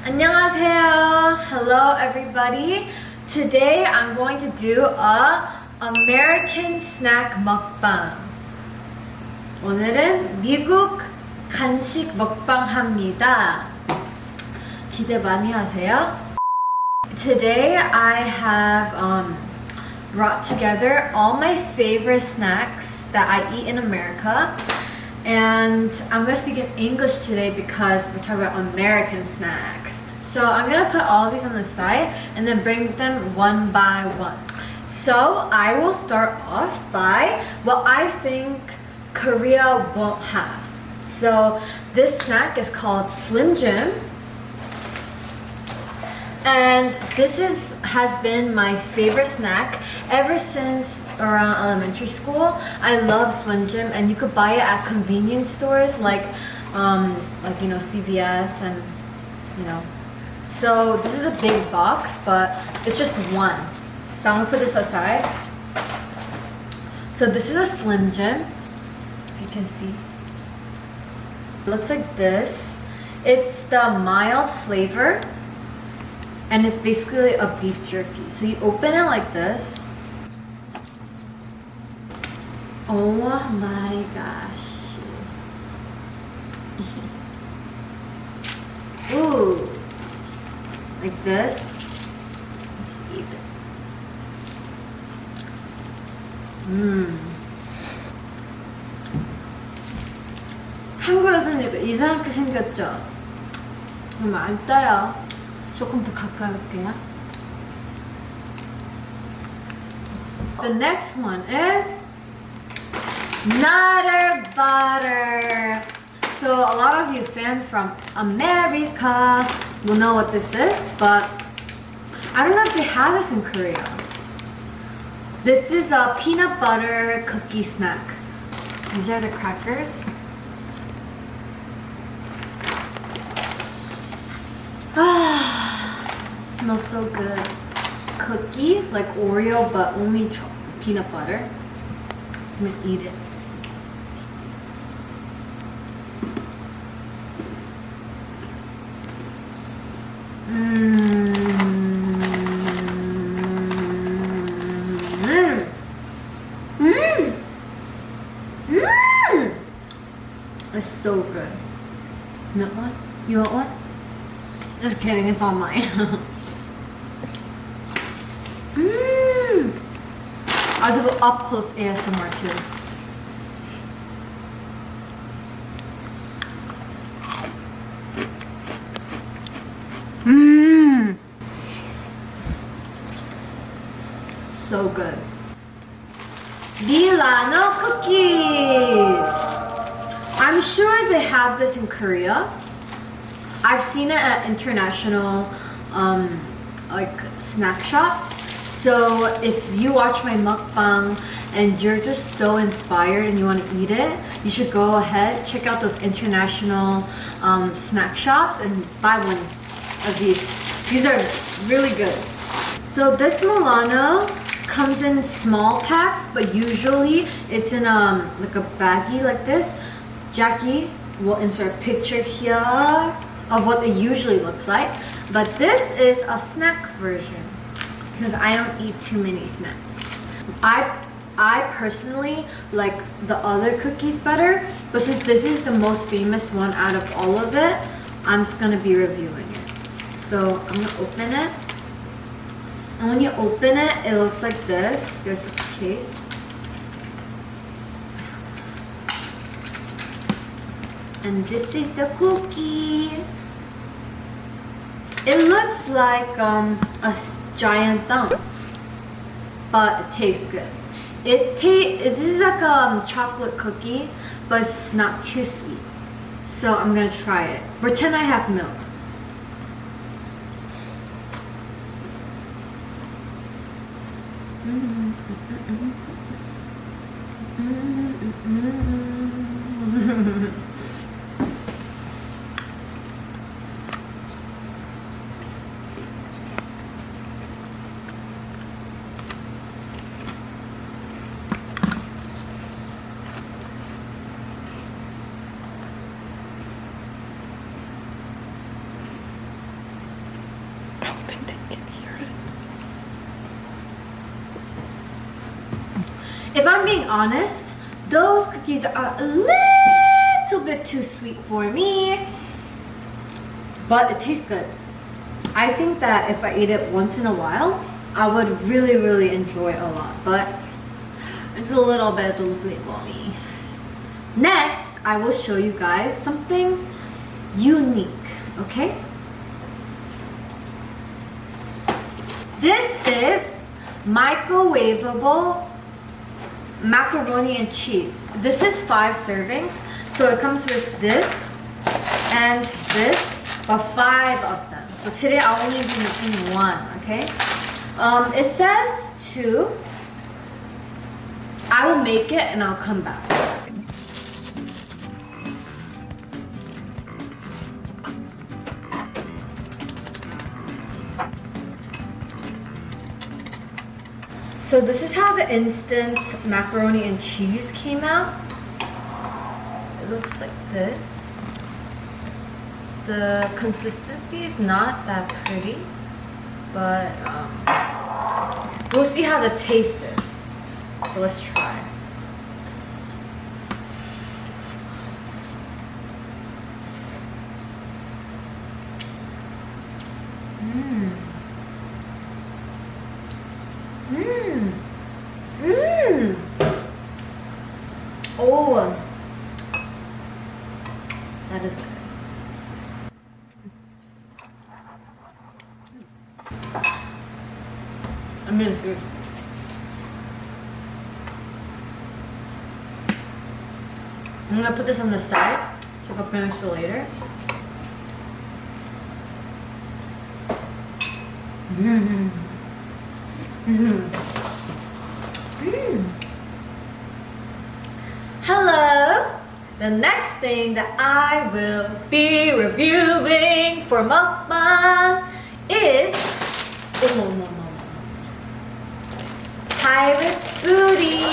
안녕하세요. Hello everybody. Today I'm going to do a American snack mukbang. 오늘은 미국 간식 먹방 합니다. 기대 많이 하세요. Today I have brought together all my favorite snacks that I eat in America. And I'm going to speak in English today because we're talking about American snacks. So I'm going to put all of these on the side and then bring them one by one. So I will start off by what I think Korea won't have. So this snack is called Slim Jim. And this has been my favorite snack ever since around elementary school. I love Slim Jim, and you could buy it at convenience stores like CVS and So this is a big box, but it's just one. So I'm gonna put this aside. So this is a Slim Jim. You can see. It looks like this. It's the mild flavor. And it's basically a beef jerky. So you open it like this. Oh my gosh. Ooh. Like this. Let's eat it. 한국에서는 이상하게 생겼죠? 정말 안 따요. 조금 더 가까이 올게요. The next one is Nutter Butter. So a lot of you fans from America will know what this is, but I don't know if they have this in Korea. This is a peanut butter cookie snack. These are the crackers. Smells so good. Cookie, like Oreo, but only peanut butter. I'm gonna eat it. It's so good. You want one? You want one? Just kidding, it's all mine. I'll do up close ASMR too. So good. Vilano cookies. I'm sure they have this in Korea. I've seen it at international snack shops. So if you watch my mukbang and you're just so inspired and you want to eat it, you should go ahead, check out those international snack shops and buy one of these. These are really good. So this Milano comes in small packs, but usually it's in like a baggie like this. Jackie will insert a picture here of what it usually looks like, but this is a snack version because I don't eat too many snacks. I personally like the other cookies better, but since this is the most famous one out of all of it, I'm just gonna be reviewing it. So I'm gonna open it, and when you open it, it looks like this. There's a case. And this is the cookie. It looks like a giant thumb, but it tastes good. This is like a chocolate cookie, but it's not too sweet. So I'm gonna try it. Pretend I have milk. If I'm being honest, those cookies are a little bit too sweet for me, but it tastes good. I think that if I eat it once in a while, I would really enjoy it a lot, but it's a little bit too sweet for me. Next, I will show you guys something unique, okay? This is microwavable macaroni and cheese. This is 5 servings, so it comes with this and this, but 5 of them. So today I'll only be making 1, okay? It says to, I will make it and I'll come back. So this is how the instant macaroni and cheese came out. It looks like this. The consistency is not that pretty, but we'll see how the taste is. So let's try. Oh, that is good. I'm gonna see. I'm gonna put this on the side so I'll finish it later. Hello! The next thing that I will be reviewing for mukbang is Pirate's Booty.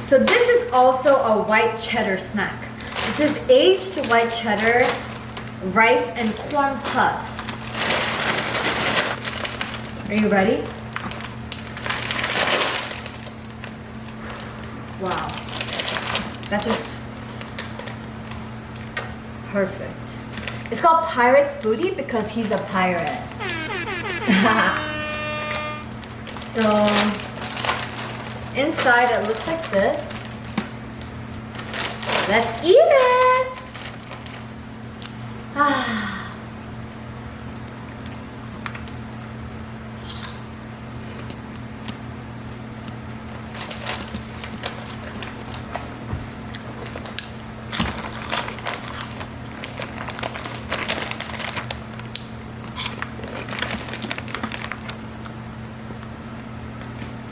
So this is also a white cheddar snack. This is aged white cheddar, rice and corn puffs. Are you ready? Wow, that just perfect. It's called Pirate's Booty because he's a pirate. So inside it looks like this. Let's eat it.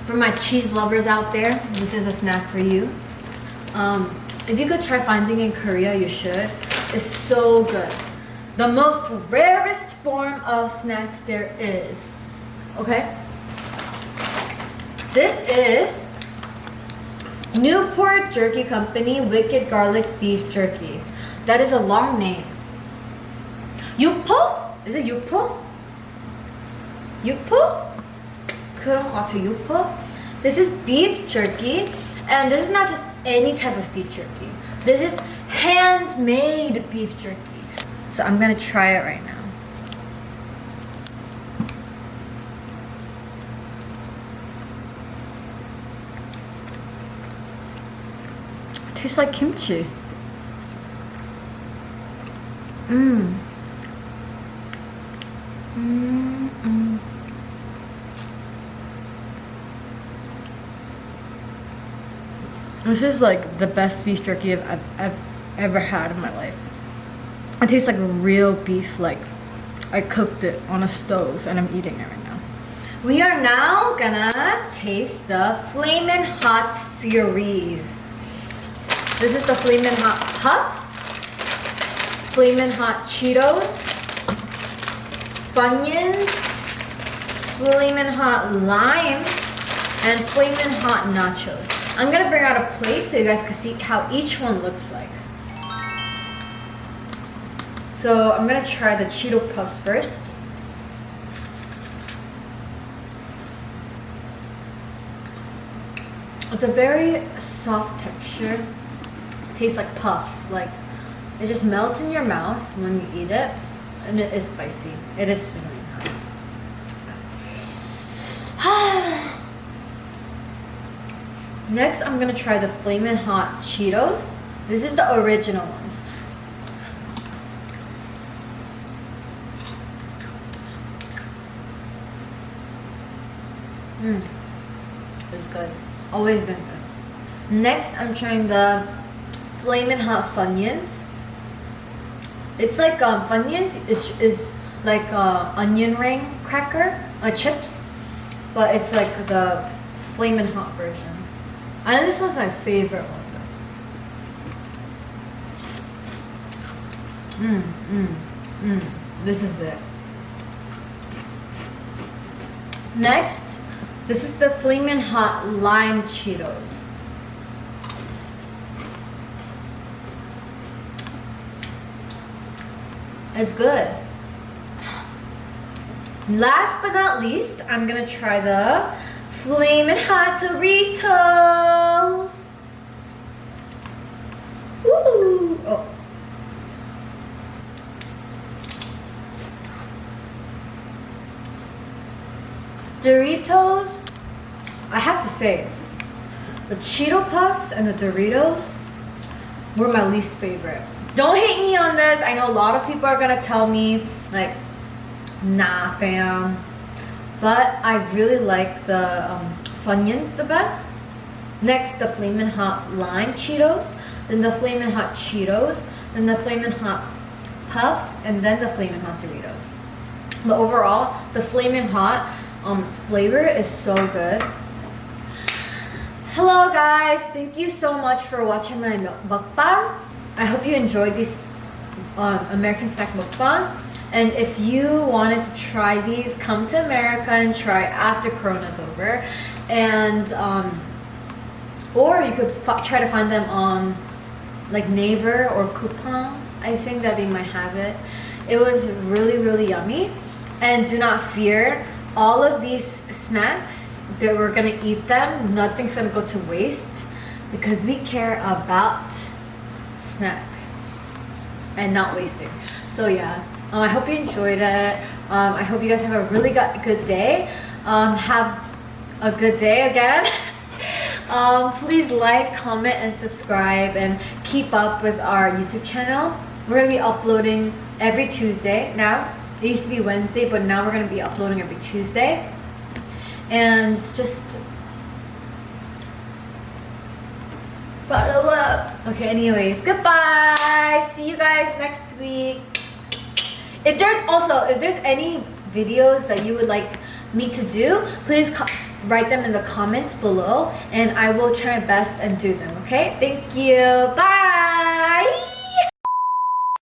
For my cheese lovers out there, this is a snack for you. If you could try finding in Korea, you should. It's so good. The most rarest form of snacks there is. Okay? This is Newport Jerky Company Wicked Garlic Beef Jerky. That is a long name. 육포? Is it 육포? 육포? 그런 것 같아, 육포? This is beef jerky, and this is not just any type of beef jerky. This is handmade beef jerky. So I'm gonna try it right now. Tastes like kimchi. This is like the best beef jerky I've ever had in my life. It tastes like real beef, like I cooked it on a stove and I'm eating it right now. We are now gonna taste the Flamin Hot series. This is the Flamin Hot Puffs, Flamin Hot Cheetos, Funyuns, Flamin Hot Lime, and Flamin Hot Nachos. I'm gonna bring out a plate so you guys can see how each one looks like. So I'm gonna try the Cheeto Puffs first. It's a very soft texture. Tastes like puffs. Like it just melts in your mouth when you eat it, and it is spicy. It is flaming hot. Next, I'm gonna try the Flamin Hot Cheetos. This is the original ones. It's good. Always been good. Next, I'm trying the Flamin Hot Funyuns. It's like Funyuns is like onion ring cracker, chips, but it's like the Flamin Hot version. And this was my favorite one though. This is it. Next, this is the Flamin Hot Lime Cheetos. It's good. Last but not least, I'm gonna try the Flamin Hot Doritos. Woo! Oh. Doritos, I have to say, the Cheeto Puffs and the Doritos were my least favorite. Don't hate me on this. I know a lot of people are gonna tell me like, nah fam. But I really like the Funyuns the best. Next, the Flamin Hot Lime Cheetos, then the Flamin Hot Cheetos, then the Flamin Hot Puffs, and then the Flamin Hot Doritos. But overall, the Flamin Hot flavor is so good. Hello guys, thank you so much for watching my mukbang. I hope you enjoyed this American snack mukbang. And if you wanted to try these, come to America and try after Corona's over. And or you could try to find them on like Naver or Coupon. I think that they might have it. It was really, really yummy. And do not fear, all of these snacks, that we're gonna eat them, nothing's gonna go to waste because we care about snacks and not wasting. So yeah, I hope you enjoyed it. I hope you guys have a really good day. Have a good day again. Please like, comment, and subscribe, and keep up with our YouTube channel. We're gonna be uploading every Tuesday now. It used to be Wednesday, but now we're gonna be uploading every Tuesday. And just follow up. Okay, anyways, goodbye. See you guys next week. If there's any videos that you would like me to do, please write them in the comments below and I will try my best and do them, okay? Thank you. Bye.